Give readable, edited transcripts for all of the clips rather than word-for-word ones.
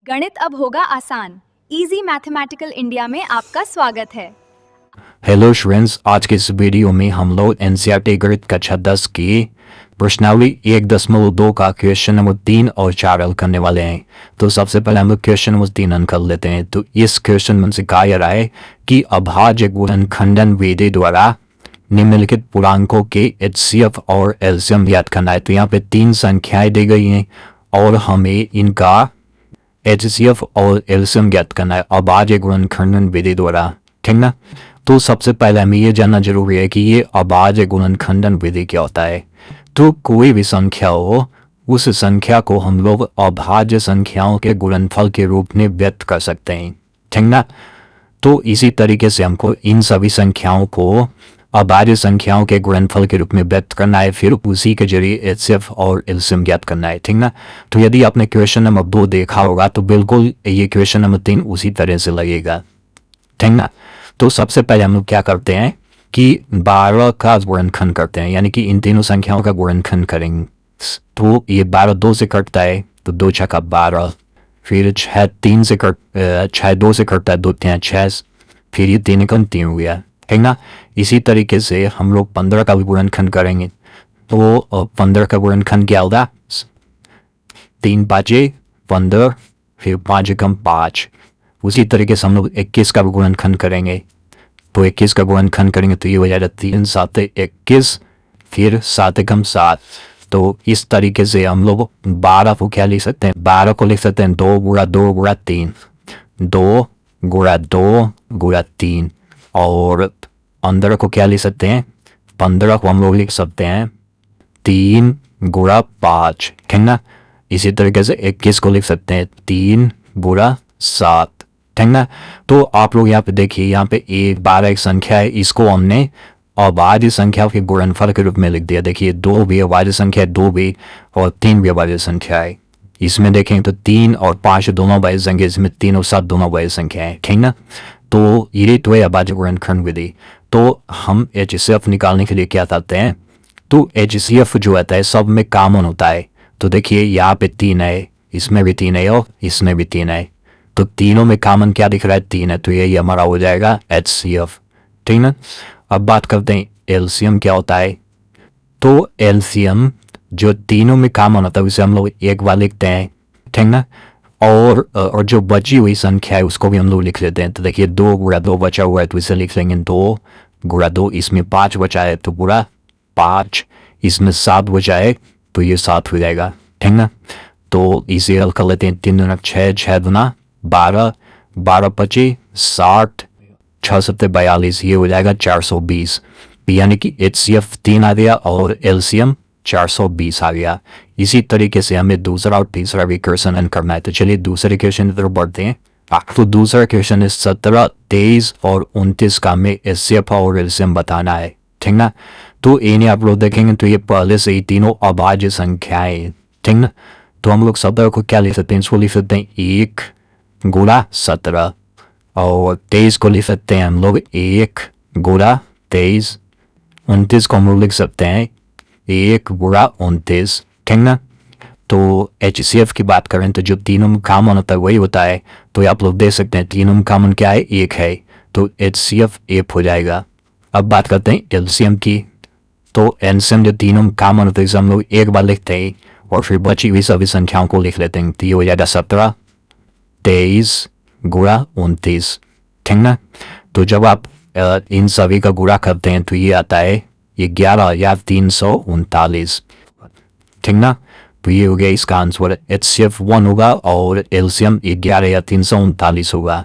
गणित अब होगा आसान। इजी मैथमेटिकल इंडिया में आपका स्वागत है। हेलो फ्रेंड्स, आज के इस वीडियो में हम लोग एनसीईआरटी गणित कक्षा 10 की प्रश्नावली 1.2 का क्वेश्चन नंबर 3 और 4 हल करने वाले हैं। तो सबसे पहले हम लोग क्वेश्चन नंबर 3 हल कर लेते हैं। तो इस क्वेश्चन में से कहा जा रहा है कि अभाज्य गुणनखंडन विधि द्वारा निम्नलिखित पूर्णांकों के एचसीएफ और एलसीएम ज्ञात करना है। तो यहाँ पे 3 संख्याएं दी गई हैं और हमें इनका एचसीएफ और एलसीएम ज्ञात करना है अभाज्य गुणनखंडन विधि द्वारा, ठीक ना। तो सबसे पहले हमें ये जानना जरूरी है कि ये अभाज्य गुणनखंडन विधि क्या होता है। तो कोई भी संख्या हो, उस संख्या को हम लोग अभाज्य संख्याओं के गुणनफल के रूप में व्यक्त कर सकते हैं, ठीक ना। तो इसी तरीके से हमको इन सभी संख्याओं को अभाज्य संख्याओं के गुणनफल के रूप में व्यक्त करना है, फिर उसी के जरिए एचसीएफ और एलसीएम ज्ञात करना है, ठीक ना। तो यदि आपने क्वेश्चन नंबर 2 देखा होगा तो बिल्कुल ये क्वेश्चन नंबर 3 उसी तरह से लगेगा, ठीक ना। तो सबसे पहले हम लोग क्या करते हैं कि 12 का गुणनखंड करते हैं, यानी कि इन तीनों संख्याओं का गुणनखंड करेंगे। तो ये 12 2 से कटता है तो 2 छक्का 12, फिर 6 3 से 6 2 से कटता है 2 3 6, फिर ये 3 का 3 हो गया, ठीक ना। इसी तरीके से हम लोग 15 का भी गुणनखंड करेंगे। तो 15 का गुणनखंड क्या होगा, 3 5 15, फिर 5 एकम 5। उसी तरीके से हम लोग 21 का भी गुणनखंड करेंगे। तो 21 का गुणनखंड करेंगे तो ये हो जाएगा 3 7 21, फिर 7 एकम 7। तो इस तरीके से हम लोग 12 को क्या लिख सकते हैं, 12 को लिख सकते हैं 2 गुणा 2 गुणा 3, 2 गुणा 2 गुणा 3। और 15 को क्या लिख सकते हैं, 15 को हम लोग लिख सकते हैं 3 गुणा 5, ठीक ना। इसी तरीके से 21 को लिख सकते हैं 3 गुणा 7, ठीक ना। तो आप लोग यहाँ पे देखिए, यहाँ पे 12 एक संख्या है, इसको हमने अभाज्य संख्या के गुणनफल के रूप में लिख दिया। देखिए 2 भी अभाज्य संख्या है, 2 भी और 3 भी अभाज्य संख्या है। इसमें देखें तो 3 और 5 दोनों अभाज्य संख्या, इसमें 3 और 7 दोनों अभाज्य संख्या है, ठीक ना। तो ये तो है अभाज्य गुणनखंड विधि। तो हम एचसीएफ निकालने के लिए क्या करते हैं, तो एचसीएफ जो होता है सब में कॉमन होता है। तो देखिए यहाँ पे 3 है, इसमें भी 3 है और इसमें भी 3 है, तो तीनों में कॉमन क्या दिख रहा है, 3 है। तो यही हमारा हो जाएगा एचसीएफ, ठीक ना। अब बात करते हैं एलसीएम क्या होता है। तो एलसीएम जो तीनों में कॉमन होता है उसे हम लोग एक बार लिखते हैं, ठीक ना। और जो बची हुई संख्या है उसको भी हम लोग लिख लेते हैं। तो देखिए 2 गुणा 2 बचा हुआ है तो इसे लिख लेंगे 2 गुणा 2, इसमें 5 बचा है तो पूरा 5, इसमें 7 बचा है तो ये 7 हो जाएगा, ठीक ना। तो इसे हल कर लेते हैं, 3 दूना 6, 6 दूना 12, 12 25 60, 6 7 42, ये हो जाएगा 420। यानी कि एचसीएफ 3 आ गया और एलसीएम 420 आ गया। इसी तरीके से हमें दूसरा और तीसरा भी क्वेश्चन करना है। तो चलिए दूसरे क्वेश्चन की तरफ बढ़ते हैं। तो दूसरा क्वेश्चन है 17 23 और 29 का हमें एचसीएफ और एलसीएम बताना है, ठीक ना। तो इन्हें आप लोग देखेंगे तो ये पहले से ही तीनों अभाज्य संख्याएं, ठीक ना। तो हम लोग 17 को क्या लिख सकते हैं, इसको लिख सकते हैं 1 गुणा 17, और 23 को लिख सकते हैं हम लोग 1 गुणा 23, 29 को हम लोग लिख सकते हैं 1 गुणा 29, ठीक ना। तो एचसीएफ की बात करें तो जो तीनों में कॉमन होता है वही होता है। तो आप लोग देख सकते हैं तीनों में कॉमन क्या है, 1 है, तो एचसीएफ 1 हो जाएगा। अब बात करते हैं एलसीएम की। तो एलसीएम जो तीनों में कॉमन होता है इसे हम लोग एक बार लिखते हैं और फिर बची हुई सभी संख्याओं को लिख लेते हैं। तो ये हो जाएगा 17 23 गुणा 29, ठीक ना। तो जब आप इन सभी का गुणा करते हैं तो ये आता है ये 11,339, ठीक ना। तो ये हो गया इसका आंसर, एचसीएफ 1 होगा और एलसीएम 11,339 होगा।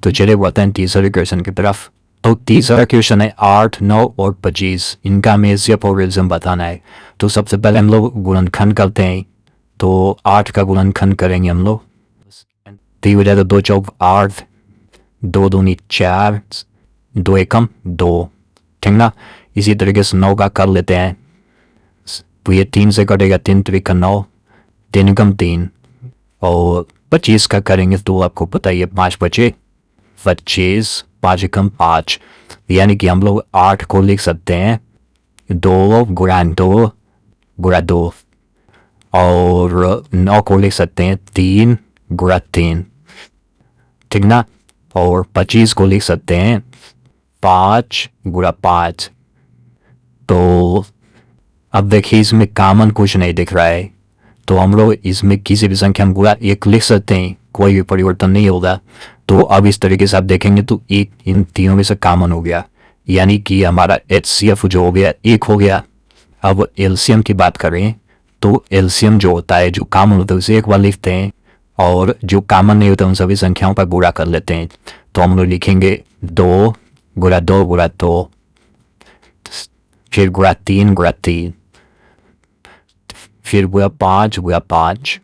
तो चलिए बढ़ते हैं तीसरे क्वेश्चन की तरफ। तो तीसरा क्वेश्चन है 8 9 और 25, इनका हमें एचसीएफ और एलसीएम बताना है। तो सबसे पहले हम लोग गुणनखंड करते हैं। तो 8 का गुणनखंड करेंगे हम लोग, तो ये हो जाएगा 2 चौक 8, 2 दूनी 4, 2 एकम 2, ठीक ना। इसी तरीके से 9 का कर लेते हैं। तो ये 3 से कटेगा, 3 त्रिक 9, 3 एकम 3, और 25 का करेंगे तो आपको पता ही है 5 बचे 25, 5 एकम 5, यानी कि हम लोग 8 को लिख सकते हैं 2 गुणा 2 गुणा 2, और 9 को लिख सकते हैं 3 गुणा 3, ठीक ना। और 25 को लिख सकते हैं 5 गुणा 5। तो अब देखिए इसमें कॉमन कुछ नहीं दिख रहा है, तो हम लोग इसमें किसी भी संख्या में गुणा 1 लिख सकते हैं, कोई भी परिवर्तन नहीं होगा। तो अब इस तरीके से आप देखेंगे तो एक इन तीनों में से कॉमन हो गया, यानी कि हमारा HCF जो हो गया 1 हो गया। अब एलसीएम की बात करें तो एलसीएम जो होता है, जो कॉमन होता है उसे एक बार लिखते हैं, और जो कॉमन नहीं होता उन सभी संख्याओं पर गुणा कर लेते हैं। तो हम लोग लिखेंगे 2 गुणा 2 गुणा 2, फिर गुणा 3 गुणा 3, फिर गुणा 5 गुणा 5।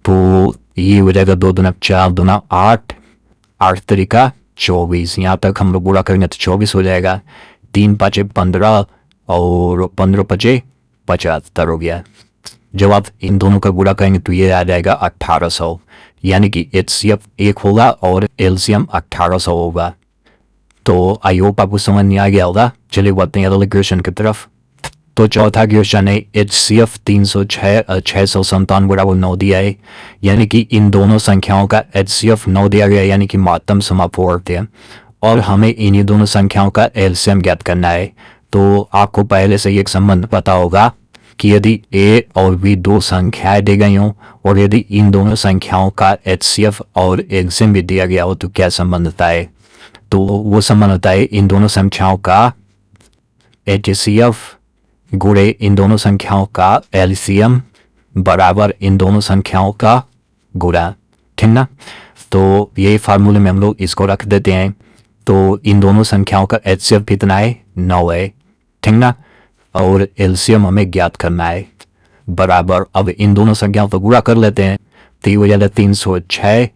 तो ये हो जाएगा 2 दूना 4 दूना 8, 8 तरीका 24। यहाँ तक हम लोग गुणा करेंगे तो 24 हो जाएगा। 3 5 15 और 15 5 75 हो गया। जब आप इन दोनों का गुणा करेंगे तो ये आ जाएगा 1800, यानी कि HCF 1 होगा और LCM 1800 होगा। तो आई होप आपको समझ नहीं आ गया होगा। चलिए बढ़ते हैं अगले क्वेश्चन की तरफ। तो चौथा क्वेश्चन है HCF 697 बराबर 9 दिया है, यानी कि इन दोनों संख्याओं का HCF 9 दिया गया, यानी कि महत्तम समापूर्त है, और हमें इन्हीं दोनों संख्याओं का LCM ज्ञात करना है। तो आपको पहले से एक संबंध पता होगा कि यदि A और B दो संख्याएं दी गई हों और यदि इन दोनों संख्याओं का HCF और LCM भी दिया गया हो तो क्या संबंध होता है। तो वो संबंध होता है इन दोनों संख्याओं का HCF गुणे इन दोनों संख्याओं का LCM बराबर इन दोनों संख्याओं का गुणा, ठीक ना। तो यही फार्मूले में हम लोग इसको रख देते हैं। तो इन दोनों संख्याओं का HCF कितना है 9 है, ठीक ना, और LCM हमें ज्ञात करना है बराबर। अब इन दोनों संख्याओं को गुणा कर लेते हैं। 3 हो जाएगा 306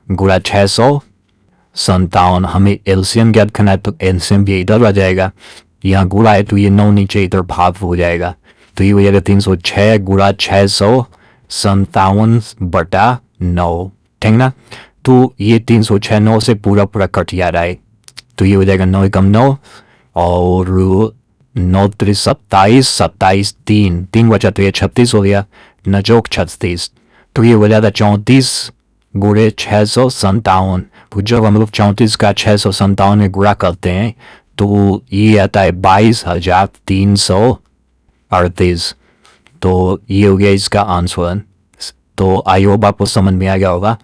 गुणा 657। हमें LCM ज्ञात करना है तो LCM भी इधर आ जाएगा, यहाँ गुणा है तो ये 9 नीचे इधर भाग हो जाएगा। तो ये हो जाएगा 306 गुणा 657 बटा 9, ठीक ना। तो ये 306 9 से पूरा पूरा कट जा रहा है, तो ये हो जाएगा 9 कम 9 और 9 3 27, 27 3 बचा तो ये 36 हो गया, 9 चौक 36। तो ये हो जाता 34 गुणे 657। तो जब हम लोग 34 का 657 में गुणा करते हैं तो ये आता है 22,338। तो ये हो गया इसका आंसर। तो आई होप आपको समझ में आ गया होगा।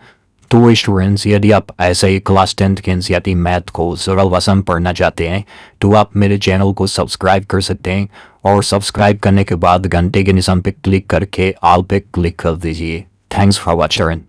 तो स्टूडेंट्स, यदि आप ऐसे ही क्लास 10th के NCERT मैथ को सरल भाषा में पढ़ना चाहते हैं तो आप मेरे चैनल को सब्सक्राइब कर सकते हैं, और सब्सक्राइब करने के बाद घंटे के निशान पे क्लिक करके ऑल पे क्लिक कर दीजिए। Thanks for watching.